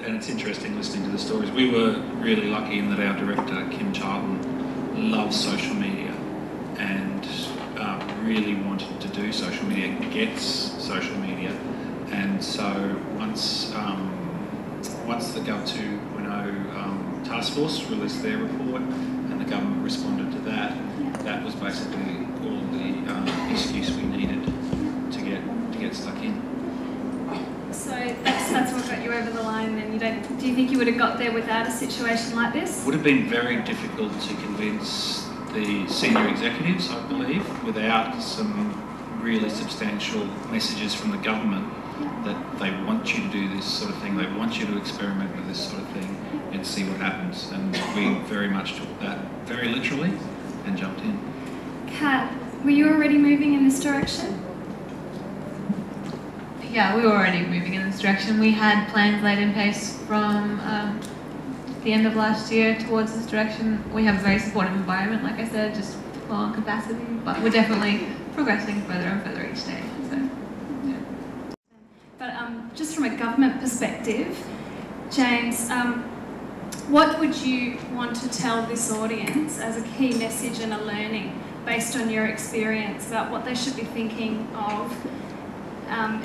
and it's interesting listening to the stories. We were really lucky in that our director, Kim Charlton, loves social media and really wanted to do social media, gets social media, and so once the Gov2.0 task force released their report and the government responded to that, that was basically all the excuse we needed to get stuck in. So that's what got you over the line then. Do you think you would have got there without a situation like this? It would have been very difficult to convince the senior executives, I believe, without some really substantial messages from the government that they want you to do this sort of thing, they want you to experiment with this sort of thing and see what happens. And we very much took that very literally and jumped in. Kat, were you already moving in this direction? Yeah, we were already moving in this direction. We had plans laid in place from the end of last year towards this direction. We have a very supportive environment, like I said, just low on capacity, but we're definitely progressing further and further each day. So, yeah. But just from a government perspective, James, what would you want to tell this audience as a key message and a learning based on your experience about what they should be thinking of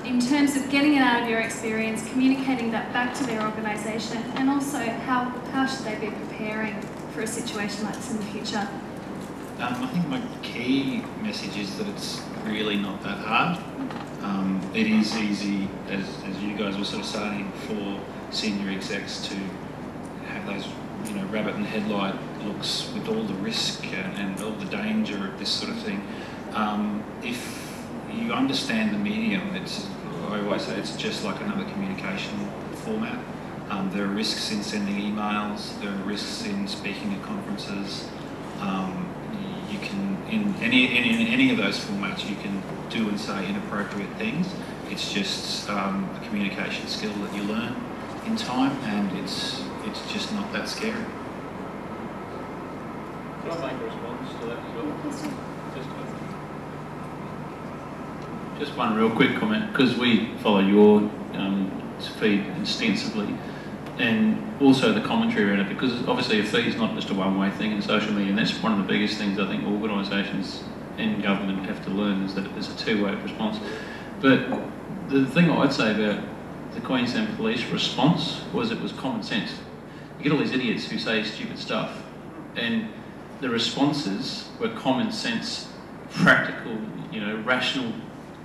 in terms of getting it out of your experience, communicating that back to their organisation, and also how should they be preparing for a situation like this in the future? I think my key message is that it's really not that hard. It is easy, as you guys were sort of saying, for senior execs to have those, rabbit and headlight looks with all the risk and all the danger of this sort of thing. If you understand the medium, I always say it's just like another communication format. There are risks in sending emails, there are risks in speaking at conferences. You can, in any of those formats, you can do and say inappropriate things. It's just a communication skill that you learn in time, and it's just not that scary. Can I make a response to that as well? Just one real quick comment, because we follow your feed extensively, and also the commentary around it, because obviously a feed is not just a one-way thing in social media, and that's one of the biggest things I think organisations and government have to learn, is that there's a two-way response. But the thing I'd say about the Queensland Police response was it was common sense. You get all these idiots who say stupid stuff, and the responses were common sense, practical, rational,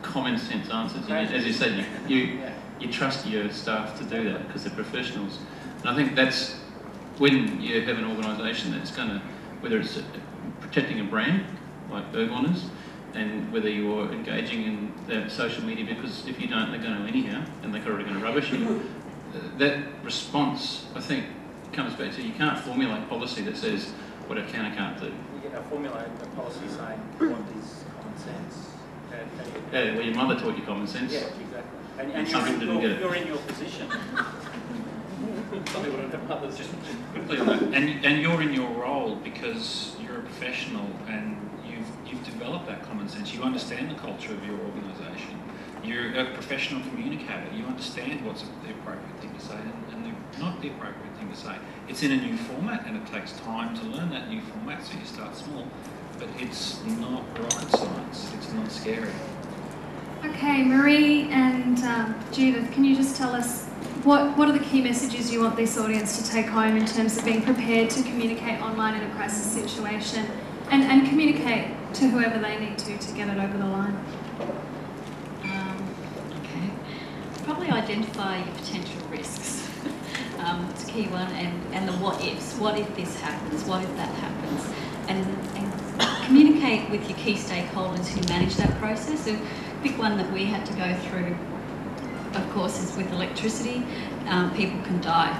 common sense answers. As you said, you trust your staff to do that because they're professionals. And I think that's when you have an organisation that's going to, whether it's protecting a brand like Bergwanners, and whether you're engaging in that social media, because if you don't, they're going to anyhow, and they're already going to rubbish you. That response, I think, comes back to you can't formulate policy that says what a can or can't do. You get a formulate a policy saying what is common sense. Yeah, well, your mother taught you common sense. Yeah, exactly. And some people didn't get it. You're in your position. Some people don't have mothers. Just quickly on that, and you're in your role because you're a professional and you've developed that common sense. You understand the culture of your organisation. You're a professional communicator. You understand what's the appropriate thing to say and not the appropriate thing to say. It's in a new format, and it takes time to learn that new format, so you start small. But it's not rocket science. It's not scary. Okay, Marie and Judith, can you just tell us what are the key messages you want this audience to take home in terms of being prepared to communicate online in a crisis situation and communicate to whoever they need to get it over the line? Okay. Probably identify your potential risks. It's a key one, and the what ifs. What if this happens? What if that happens? And communicate with your key stakeholders who manage that process. A big one that we had to go through, of course, is with electricity. People can die.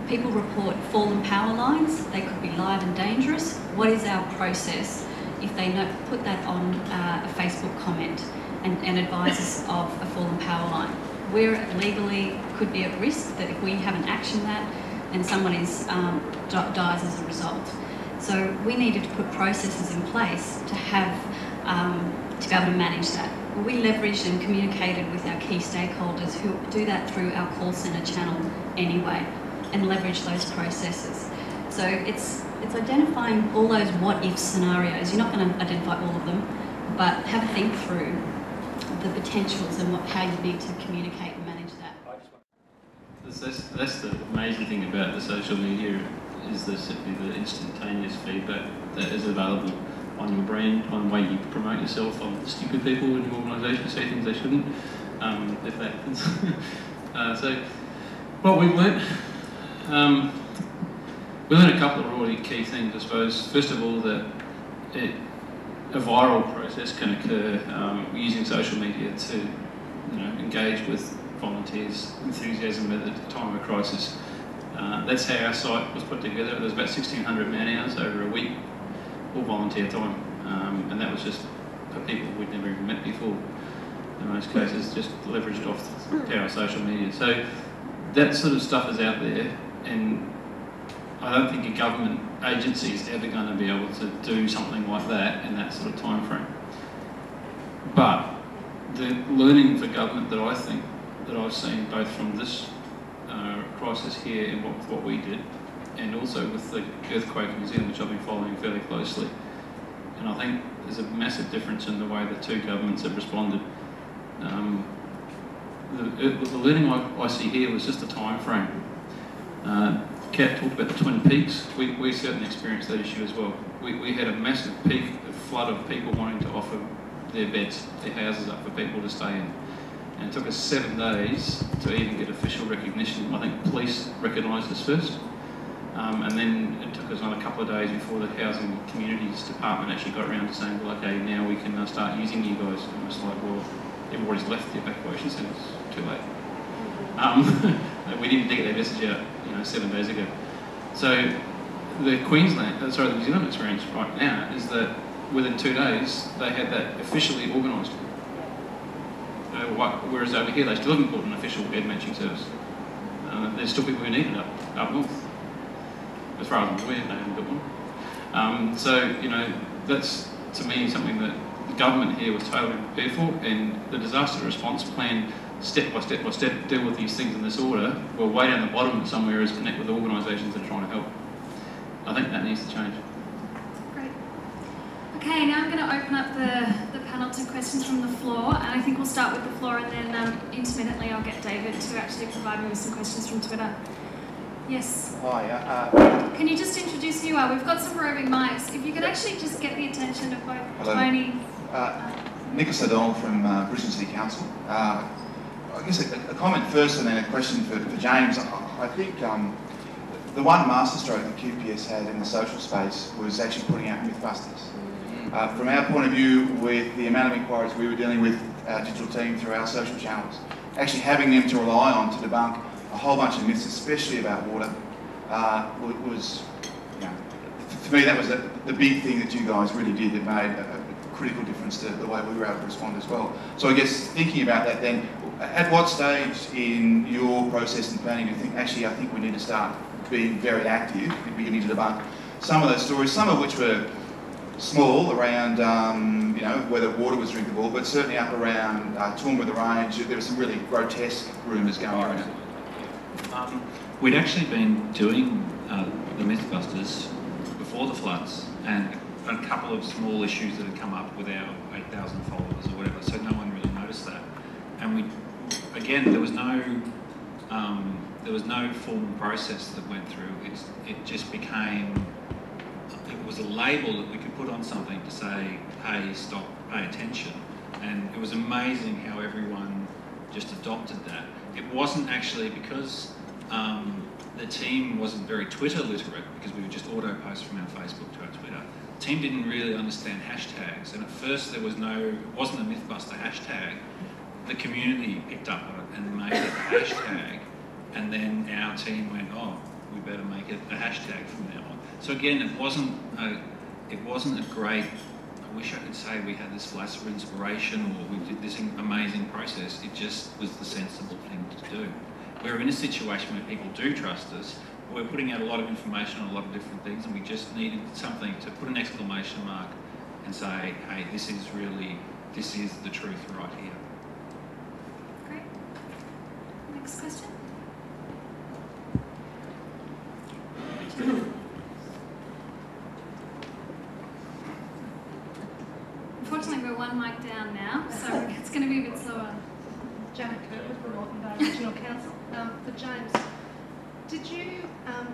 People report fallen power lines. They could be live and dangerous. What is our process if they put that on a Facebook comment and advise us of a fallen power line? We're legally could be at risk that if we haven't actioned that, and someone dies as a result. So we needed to put processes in place to have to be able to manage that. Well, we leveraged and communicated with our key stakeholders who do that through our call centre channel anyway, and leverage those processes. So it's identifying all those what-if scenarios. You're not going to identify all of them, but have a think through the potentials and how you need to communicate and manage that. That's the amazing thing about the social media is simply the instantaneous feedback that is available on your brand, on the way you promote yourself, on the stupid people in your organisation say things they shouldn't, if that happens. So what we've learnt, we learned a couple of really key things, I suppose. First of all, that a viral process can occur using social media to engage with volunteers' enthusiasm at the time of a crisis. That's how our site was put together. There was about 1,600 man-hours over a week, all volunteer time, and that was just for people we'd never even met before. In most cases, just leveraged off the power of social media. So that sort of stuff is out there, and I don't think a government agency is ever going to be able to do something like that in that sort of time frame. But the learning for government that I think that I've seen both from this crisis here and what we did, and also with the earthquake in New Zealand, which I've been following fairly closely, and I think there's a massive difference in the way the two governments have responded. The learning I see here was just the time frame. Kat talked about the Twin Peaks. We certainly experienced that issue as well. We had a massive peak, a flood of people wanting to offer their beds, their houses up for people to stay in. And it took us 7 days to even get official recognition. I think police recognised us first. And then it took us on a couple of days before the Housing Communities Department actually got around to saying, well, okay, now we can start using you guys. And it was like, well, everybody's left the evacuation centres, too late. We didn't get that message out, 7 days ago. So the the New Zealand experience right now is that within 2 days they had that officially organised. Whereas over here they still haven't put an official bed matching service. There's still people who need it up north. As far as I'm aware, they haven't got one. So that's to me something that the government here was totally prepared for, and the disaster response plan, step by step by step, deal with these things in this order. Well, way down the bottom somewhere is connect with organisations that are trying to help. I think that needs to change. Great. Okay, now I'm going to open up the panel to questions from the floor, and I think we'll start with the floor, and then intermittently I'll get David to actually provide me with some questions from Twitter. Yes. Hi. Can you just introduce who you are? We've got some roving mics. If you could actually just get the attention of both Tony. Nicholas O'Donnell from Brisbane City Council. I guess a comment first and then a question for James. I think the one masterstroke that QPS had in the social space was actually putting out Mythbusters. From our point of view, with the amount of inquiries we were dealing with our digital team through our social channels, actually having them to rely on to debunk a whole bunch of myths, especially about water, was, for me, that was the big thing that you guys really did that made a critical difference to the way we were able to respond as well. So I guess thinking about that then, at what stage in your process and planning do you think, actually, I think we need to start being very active in beginning to debunk some of those stories, some of which were small around, whether water was drinkable, but certainly up around Toowoomba, the range, there were some really grotesque rumours going around. We'd actually been doing the Mythbusters before the floods, and a couple of small issues that had come up with our 8,000 followers or whatever, so no one really noticed that. And there was no formal process that went through. It just became, it was a label that we could put on something to say, hey, stop, pay attention. And it was amazing how everyone just adopted that. It wasn't actually because the team wasn't very Twitter literate, because we would just auto-post from our Facebook to our Twitter. The team didn't really understand hashtags, and at first it wasn't a Mythbuster hashtag. The community picked up on it and made it a hashtag, and then our team went, oh, we better make it a hashtag from now on. So again, it wasn't a great, I wish I could say we had this flash of inspiration or we did this amazing process. It just was the sensible thing to do. We're in a situation where people do trust us. We're putting out a lot of information on a lot of different things, and we just needed something to put an exclamation mark and say, hey, this is really this is the truth right here. Great. Next question. Unfortunately, we're one mic down now, so it's going to be a bit slower. Janet Kirkwood from Northern Bay Regional Council. For James, did you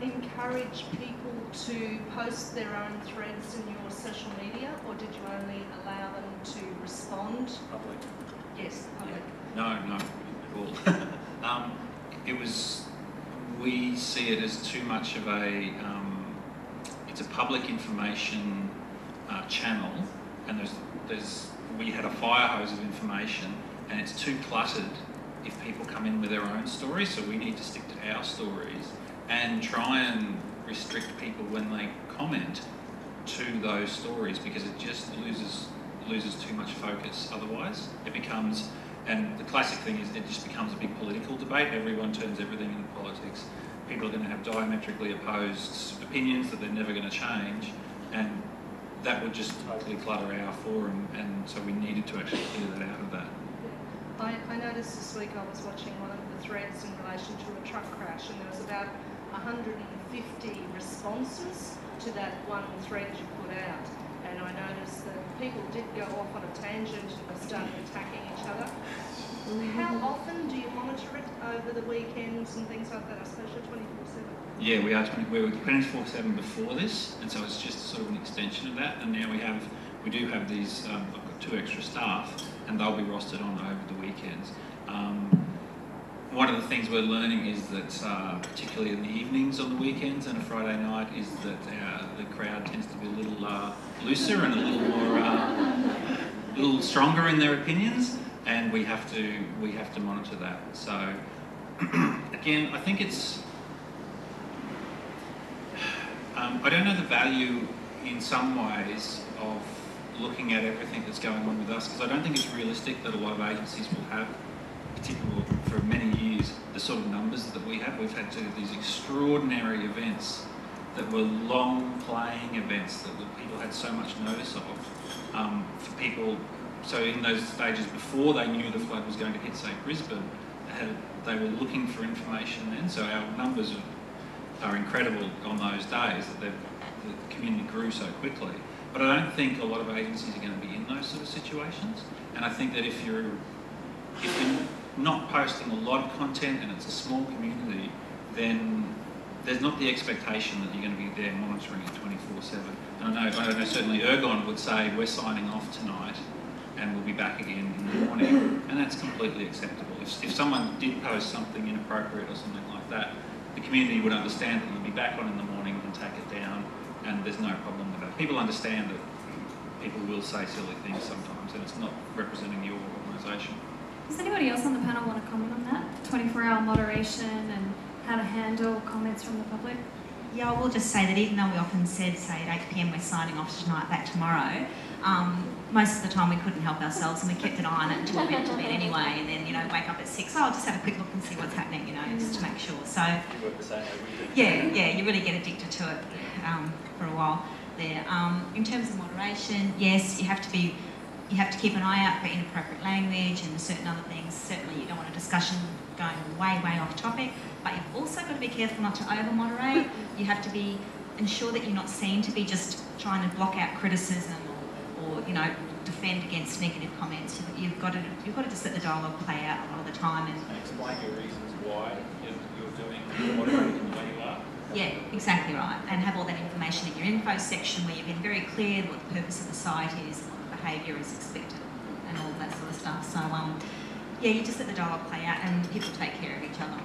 encourage people to post their own threads in your social media, or did you only allow them to respond? Public. Yes, public. No, not at all. We see it as too much of a, it's a public information channel, and we had a fire hose of information, and it's too cluttered if people come in with their own stories, so we need to stick to our stories and try and restrict people when they comment to those stories, because it just loses too much focus otherwise. It becomes, and the classic thing is it just becomes a big political debate. Everyone turns everything into politics. People are going to have diametrically opposed opinions that they're never going to change, and that would just totally clutter our forum, and so we needed to actually clear that out of that. I noticed this week I was watching one of the threads in relation to a truck crash, and there was about 150 responses to that one thread you put out. And I noticed that people did go off on a tangent and were starting attacking each other. How often do you monitor it over the weekends and things like that? I suppose you're 24/7. Yeah, we were 24/7 before this, and so it's just sort of an extension of that. And now we do have these. I've got 2 extra staff, and they'll be rostered on over the weekends. One of the things we're learning is that, particularly in the evenings on the weekends and a Friday night, is that the crowd tends to be a little looser and a little stronger in their opinions, and we have to monitor that. So again, I think it's. I don't know the value in some ways of looking at everything that's going on with us, because I don't think it's realistic that a lot of agencies will have, particularly for many years, the sort of numbers that we have. We've had these extraordinary events that were long-playing events that people had so much notice of. For people, so in those stages before they knew the flood was going to hit, say, Brisbane, they were looking for information then, so our numbers are incredible on those days, that the community grew so quickly. But I don't think a lot of agencies are going to be in those sort of situations. And I think that if you're not posting a lot of content and it's a small community, then there's not the expectation that you're going to be there monitoring it 24/7. And I know certainly Ergon would say, we're signing off tonight and we'll be back again in the morning. And that's completely acceptable. If someone did post something inappropriate or something like that, the community would understand that they'll be back on in the morning and take it down, and there's no problem with that. People understand that people will say silly things sometimes, and it's not representing your organisation. Does anybody else on the panel want to comment on that? 24-hour moderation and how to handle comments from the public? Yeah, I will just say that even though we often said, say, at 8 p.m. we're signing off tonight, back tomorrow, most of the time we couldn't help ourselves and we kept an eye on it until we went to bed anyway, and then, wake up at 6, I'll just have a quick look and see what's happening, just to make sure. So, yeah, you really get addicted to it for a while there. In terms of moderation, yes, you have to keep an eye out for inappropriate language and certain other things. Certainly you don't want a discussion going way off topic, but you've also got to be careful not to over-moderate. You have to ensure that you're not seen to be just trying to block out criticism or defend against negative comments. You've got to just let the dialogue play out a lot of the time. And explain your reasons why you're moderating the way you are. Yeah, exactly right. And have all that information in your info section where you've been very clear what the purpose of the site is, what behaviour is expected, and all that sort of stuff. So, yeah, you just let the dialogue play out and people take care of each other.